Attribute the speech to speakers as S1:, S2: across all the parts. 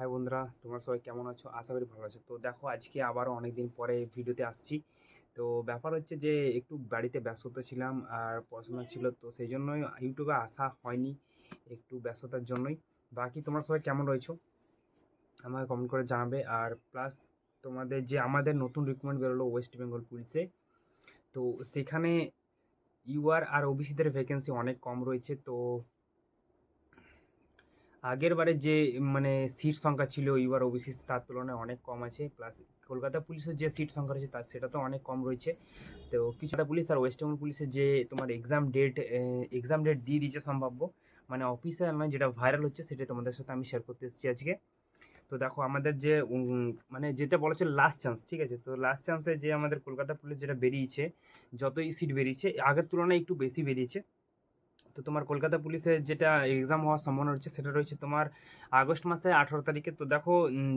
S1: High বন্ধুরা, তোমরা সবাই কেমন আছো? আশা করি ভালো আছো। তো দেখো, আজকে আবারও অনেক দিন পরে ভিডিওতে আসছি। তো ব্যাপার হচ্ছে যে একটু বাড়িতে ব্যস্ত ছিলাম আর পড়াশোনা ছিল, তো সেই জন্যই ইউটিউবে আসা হয়নি, একটু ব্যস্ততার জন্যই। বাকি তোমরা সবাই কেমন রয়েছো আমাকে কমেন্ট করে জানাবে। আর প্লাস তোমাদের যে আমাদের নতুন রিক্রুটমেন্ট বেরোলো ওয়েস্ট বেঙ্গল পুলিশে, তো সেখানে ইউআর আর ওবিসিদের ভ্যাকেন্সি অনেক কম রয়েছে। তো আগের বারে যে মানে সিট সংখ্যা ছিল ইউআর ওবিসি তার তুলনায় অনেক কম আছে। প্লাস কলকাতা পুলিশের যে সিট সংখ্যা রয়েছে তার সেটা তো অনেক কম রয়েছে। তো কিছুটা পুলিশ আর ওয়েস্ট বেঙ্গল পুলিশের যে তোমার এক্সাম ডেট দিয়ে দিয়েছে সম্ভাব্য, মানে অফিসিয়াল নয়, যেটা ভাইরাল হচ্ছে সেটা তোমাদের সাথে আমি শেয়ার করতে এসেছি আজকে। তো দেখো আমাদের যে মানে যেটা বলা হচ্ছে লাস্ট চান্স, ঠিক আছে, তো লাস্ট চান্সে যে আমাদের কলকাতা পুলিশ যেটা বেরিয়েছে, যতই সিট বেরিয়েছে আগের তুলনায় একটু বেশি বেরিয়েছে। তো তোমার কলকাতা পুলিশের যেটা এক্সাম হওয়ার সম্ভাবনা রয়েছে সেটা রয়েছে তোমার আগস্ট মাসে 18 তারিখে। তো দেখো,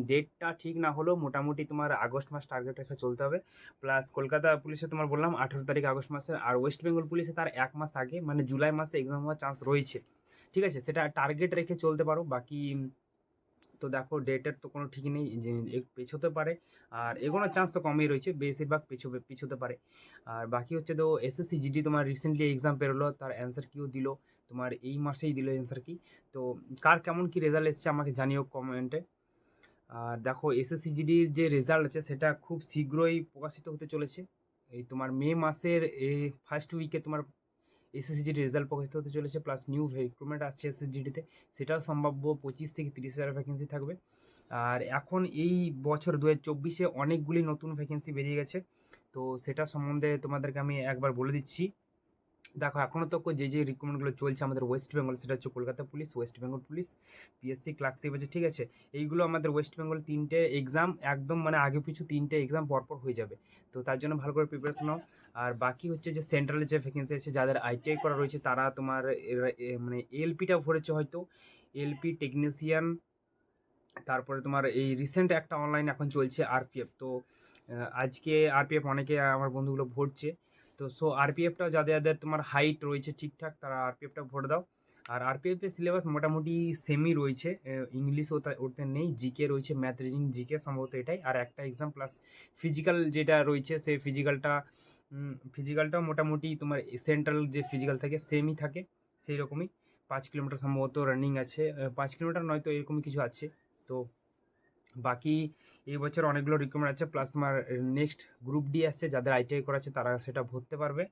S1: ডেটটা ঠিক না হলেও মোটামুটি তোমার আগস্ট মাস টার্গেট রেখে চলতে হবে। প্লাস কলকাতা পুলিশে তোমার বললাম 18 তারিখ আগস্ট মাসে, আর ওয়েস্ট বেঙ্গল পুলিশে তার 1 মাস আগে মানে জুলাই মাসে এক্সাম হওয়ার চান্স রয়েছে। ঠিক আছে, সেটা টার্গেট রেখে চলতে পারো। বাকি তো দেখো, ডেটের তো কোনো ঠিক নেই, যে পেছোতে পারে, আর এগোনোর চান্স তো কমই রয়েছে, বেশিরভাগ পিছোতে পারে। আর বাকি হচ্ছে তো এসএসসি জিডি তোমার রিসেন্টলি এক্সাম বেরোলো, তার অ্যান্সার কিও দিল, তোমার এই মাসেই দিল অ্যান্সার কি। তো কার কেমন কি রেজাল্ট এসছে আমাকে জানিও কমেন্টে। আর দেখো, এসএসসি জিডির যে রেজাল্ট আছে সেটা খুব শীঘ্রই প্রকাশিত হতে চলেছে। এই তোমার মে মাসের এই ফার্স্ট উইকে তোমার এসএসসিজির রেজাল্ট প্রকাশিত হতে চলেছে। প্লাস নিউ রিক্রুটমেন্ট আসছে এসএসজিডিতে, সেটাও সম্ভাব্য 25 থেকে 30 হাজার ভ্যাকেন্সি থাকবে। আর এখন এই বছর 2024-এ অনেকগুলি নতুন ভ্যাকেন্সি বেরিয়ে গেছে, তো সেটা সম্বন্ধে তোমাদেরকে আমি একবার বলে দিচ্ছি। দেখো, এখনও তো যে রিক্রুটমেন্টগুলো চলছে আমাদের ওয়েস্ট বেঙ্গল, সেটা হচ্ছে Kolkata police, West Bengal police, PSC clerkship আছে, ঠিক আছে। এইগুলো আমাদের ওয়েস্ট বেঙ্গল তিনটে এক্সাম একদম মানে আগে পিছু তিনটে এক্সাম পরপর হয়ে যাবে, তো তার জন্য ভালো করে প্রিপারেশন নাও। আর বাকি হচ্ছে যে সেন্ট্রালের যে ভ্যাকেন্সি আছে, যাদের আইটিআই করা রয়েছে তারা তোমার মানে এলপিটা ভরেছে হয়তো, এলপি টেকনিশিয়ান। তারপরে তোমার এই রিসেন্ট একটা অনলাইন এখন চলছে আরপিএফ। তো আজকে আরপিএফ অনেকে আমার বন্ধুগুলো ভরছে। তো সো আরপিএফটা যাদের যাদের তোমার হাইট রয়েছে ঠিকঠাক, তারা আরপিএফটা ভরে দাও। আর আরপিএফের সিলেবাস মোটামুটি সেমই রয়েছে, ইংলিশ ওতে নেই, জিকে রয়েছে, ম্যাথ রিডিং জিকে সম্ভবত এটাই, আর একটা এক্সাম প্লাস ফিজিক্যাল যেটা রয়েছে সেই ফিজিক্যালটাও মোটামুটি তোমার সেন্ট্রাল যে ফিজিক্যাল থাকে সেমই থাকে, সেই রকমই। 5 কিলোমিটার সম্ভবত রানিং আছে, 5 কিলোমিটার নয়তো এরকমই কিছু আছে। তো বাকি এই বছর অনেকগুলো রিক্রুটমেন্ট আছে, প্লাস তোমার নেক্সট গ্রুপ ডি আসছে, যাদের আইটিআই করা আছে তারা সেটা ভরতে পারবে।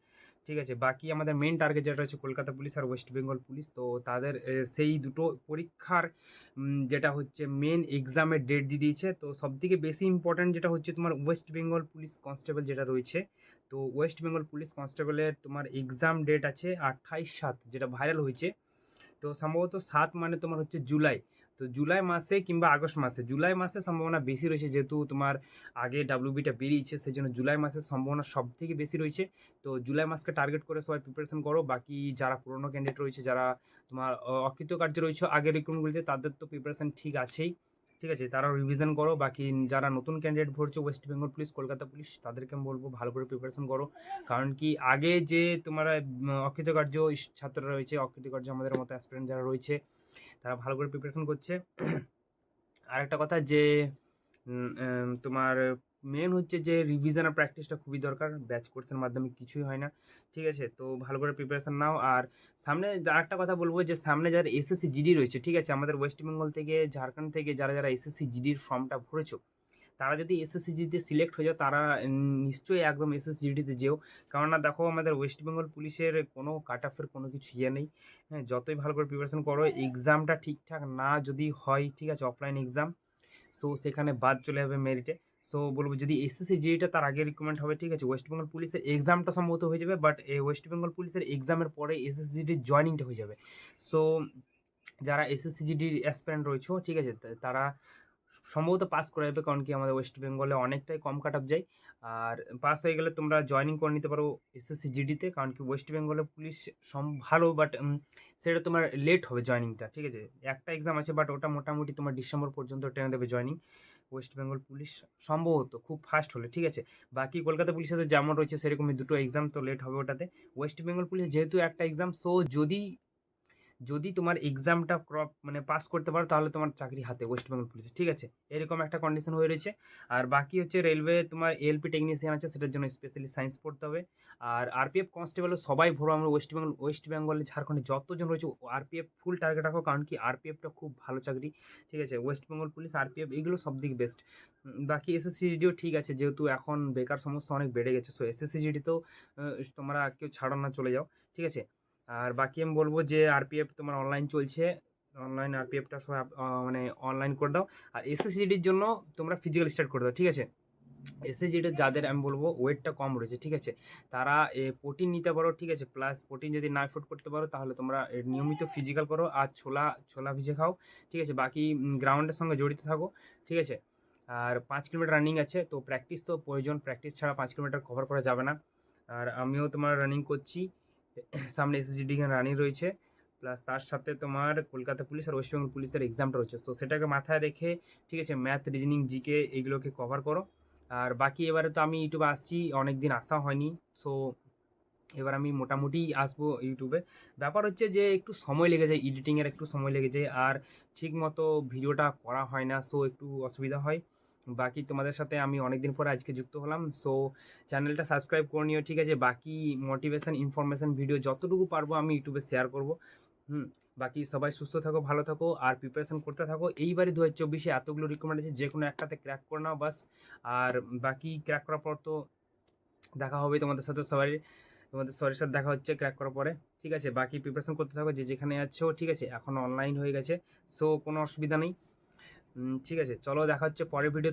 S1: ঠিক আছে, বাকি আমাদের মেন টার্গেট যেটা হচ্ছে কলকাতা পুলিশ আর ওয়েস্ট বেঙ্গল পুলিশ, তো তাদের সেই দুটো পরীক্ষার যেটা হচ্ছে মেন এক্সামের ডেট দিয়ে দিয়েছে। তো সবথেকে বেশি ইম্পর্ট্যান্ট যেটা হচ্ছে তোমার ওয়েস্ট বেঙ্গল পুলিশ কনস্টেবল যেটা রয়েছে, তো ওয়েস্ট বেঙ্গল পুলিশ কনস্টেবলের তোমার এক্সাম ডেট আছে 28/7, যেটা ভাইরাল হয়েছে। তো সম্ভবত 7 মানে তোমার হচ্ছে জুলাই। তো জুলাই মাসে কিংবা আগস্ট মাসে, জুলাই মাসে সম্ভাবনা বেশি রয়েছে, যেহেতু তোমার আগে ডাব্লিউবিটা বেরিয়েছে, সেই জন্য জুলাই মাসের সম্ভাবনা সব থেকে বেশি রয়েছে। তো জুলাই মাসকে টার্গেট করে সবাই প্রিপারেশন করো। বাকি যারা পুরনো ক্যান্ডিডেট রয়েছে, যারা তোমার অকৃতকার্য রয়েছে আগের রিক্রুটমেন্টগুলিতে, তাদের তো প্রিপারেশন ঠিক আছেই, ঠিক আছে, তারাও রিভিশন করো। বাকি যারা নতুন ক্যান্ডিডেট ভরছে West Bengal police, Kolkata police, তাদেরকে আমি বলবো ভালো করে প্রিপারেশন করো। কারণ কি, আগে যে তোমার অকৃতকার্য ছাত্ররা রয়েছে, অকৃতকার্য আমাদের মতো অ্যাসপিরেন্ট যারা রয়েছে, তারা ভালো করে প্রিপারেশন করছে। আরেকটা কথা যে তোমার মেন হচ্ছে যে রিভিশন আর প্র্যাকটিসটা খুবই দরকার, ব্যাচ কোর্সের মাধ্যমে কিছুই হয় না। ঠিক আছে, তো ভালো করে প্রিপারেশন নাও। আর সামনে আরেকটা কথা বলবো, যে সামনে যারা এসএসসি জিডি রয়েছে, ঠিক আছে, আমাদের ওয়েস্ট বেঙ্গল থেকে ঝাড়খণ্ড থেকে যারা যারা এসএসসি জিডির ফর্মটা ভরেছো, তারা যদি এসএসসিজিডিতে সিলেক্ট হয়ে যাও, তারা নিশ্চয়ই একদম এসএসসিজিডিতে যেও। কেননা দেখো, আমাদের ওয়েস্ট বেঙ্গল পুলিশের কোনো কাট অফের কোনো কিছু নেই। হ্যাঁ, যতই ভালো করে প্রিপারেশন করো, এক্সামটা ঠিকঠাক না যদি হয়, ঠিক আছে, অফলাইন এক্সাম, সো সেখানে বাদ চলে যাবে মেরিটে। সো বলবো, যদি এসএসসি জিডিটা তার আগে রিকমেন্ড হবে, ঠিক আছে, ওয়েস্ট বেঙ্গল পুলিশের এক্সামটা সম্ভবত হয়ে যাবে, বাট এই ওয়েস্ট বেঙ্গল পুলিশের এক্সামের পরে এসএসসি জিডির জয়নিংটা হয়ে যাবে। সো যারা এসএসসি জিডির অ্যাসপিরেন্ট রয়েছে, ঠিক আছে, তারা সম্ভবত পাস করে যাবে, কারণ কি আমাদের ওয়েস্ট বেঙ্গলে অনেকটাই কম কাট অফ যায়। আর পাস হয়ে গেলে তোমরা জয়েনিং করে নিতে পারো এসএসসি জিডিতে, কারণ কি ওয়েস্ট বেঙ্গলে পুলিশ ভালো, বাট সেটা তোমার লেট হবে জয়েনিংটা, ঠিক আছে, একটা এক্সাম আছে, বাট ওটা মোটামুটি তোমার ডিসেম্বর পর্যন্ত টেনে দেবে জয়েনিং। ওয়েস্ট বেঙ্গল পুলিশ সম্ভবত খুব ফাস্ট হলে, ঠিক আছে। বাকি কলকাতা পুলিশের সাথে যেমন রয়েছে সেরকমই দুটো এক্সাম, তো লেট হবে ওটাতে। ওয়েস্ট বেঙ্গল পুলিশ যেহেতু একটা এক্সাম, সো যদি যদি তোমার এক্সামটা মানে পাস করতে পারো তাহলে তোমার চাকরি হাতে ওয়েস্ট বেঙ্গল পুলিশে, ঠিক আছে, এরকম একটা কন্ডিশন হয়ে রয়েছে। আর বাকি হচ্ছে রেলওয়ে তোমার এলপি টেকনিশিয়ান আছে, সেটার জন্য স্পেশালি সায়েন্স পড়তে হবে। আর আরপিএফ কনস্টেবলও সবাই ভরো, আমরা ওয়েস্ট বেঙ্গলে ঝাড়খণ্ডে যতজন রয়েছে আরপিএফ ফুল টার্গেট রাখো, কারণ কি আরপিএফটা খুব ভালো চাকরি, ঠিক আছে, ওয়েস্ট বেঙ্গল পুলিশ আরপিএফ এগুলো সব দিক বেস্ট। বাকি এসএসসিজিডিও ঠিক আছে, যেহেতু এখন বেকার সমস্যা অনেক বেড়ে গেছে, সো এসএসসিজিডিতেও তোমরা কেউ ছাড়ো না, চলে যাও, ঠিক আছে। আর বাকি আমি বলবো যে আরপিএফ তোমার অনলাইন চলছে, অনলাইন আরপিএফটা সবাই মানে অনলাইন করে দাও। আর এসএসসিডির জন্য তোমরা ফিজিক্যাল স্টার্ট করে দাও, ঠিক আছে। এসএসসিডির যাদের আমি বলবো ওয়েটটা কম রয়েছে, ঠিক আছে, তারা প্রোটিন নিতে পারো, ঠিক আছে, প্লাস প্রোটিন যদি না এফোর্ড করতে পারো তাহলে তোমরা নিয়মিত ফিজিক্যাল করো আর ছোলা ছোলা ভিজে খাও, ঠিক আছে। বাকি গ্রাউন্ডের সঙ্গে জড়িত থাকো, ঠিক আছে। আর 5 কিলোমিটার রানিং আছে, তো প্র্যাকটিস তো প্রয়োজন, প্র্যাকটিস ছাড়া 5 কিলোমিটার কভার করা যাবে না। আর আমিও তোমার রানিং করছি, সামনে এসএসসিডি রানিং রয়েছে, প্লাস তার সাথে তোমার কলকাতা পুলিশ আর ওয়েস্ট বেঙ্গল পুলিশের এক্সামটা রয়েছে, তো সেটাকে মাথায় রেখে, ঠিক আছে, ম্যাথ রিজনিং জিকে এগুলোকে কভার করো। আর বাকি এবারে তো আমি ইউটিউবে আসছি, অনেক দিন আসা হয়নি, সো এবার আমি মোটামুটি আসবো ইউটিউবে। ব্যাপার হচ্ছে যে একটু সময় লেগে যায়, এডিটিংয়ের একটু সময় লেগে যায়, আর ঠিক মতো ভিডিওটা করা হয় না, সো একটু অসুবিধা হয়। বাকি তোমাদের সাথে আমি অনেক দিন পরে আজকে যুক্ত হলাম, সো চ্যানেলটা সাবস্ক্রাইব করে নিও, ঠিক আছে। বাকি মোটিভেশন ইনফরমেশন ভিডিও যতটুকু পারবো আমি ইউটিউবে শেয়ার করব। বাকি সবাই সুস্থ থাকো, ভালো থাকো, আর প্রিপারেশন করতে থাকো। এইবারে 2024-এ এতগুলো রিকমেন্ড আছে, যে কোনো একটাতে ক্র্যাক করে নাও বাস। আর বাকি ক্র্যাক করার পর তো দেখা হবে তোমাদের সাথে সবারই, তোমাদের সবার সাথে দেখা হচ্ছে ক্র্যাক করার পরে, ঠিক আছে। বাকি প্রিপারেশন করতে থাকো, যে যেখানে আছো, ঠিক আছে, এখন অনলাইন হয়ে গেছে, সো কোনো অসুবিধা নেই। ঠিক আছে, চলো দেখা হচ্ছে পরের ভিডিও।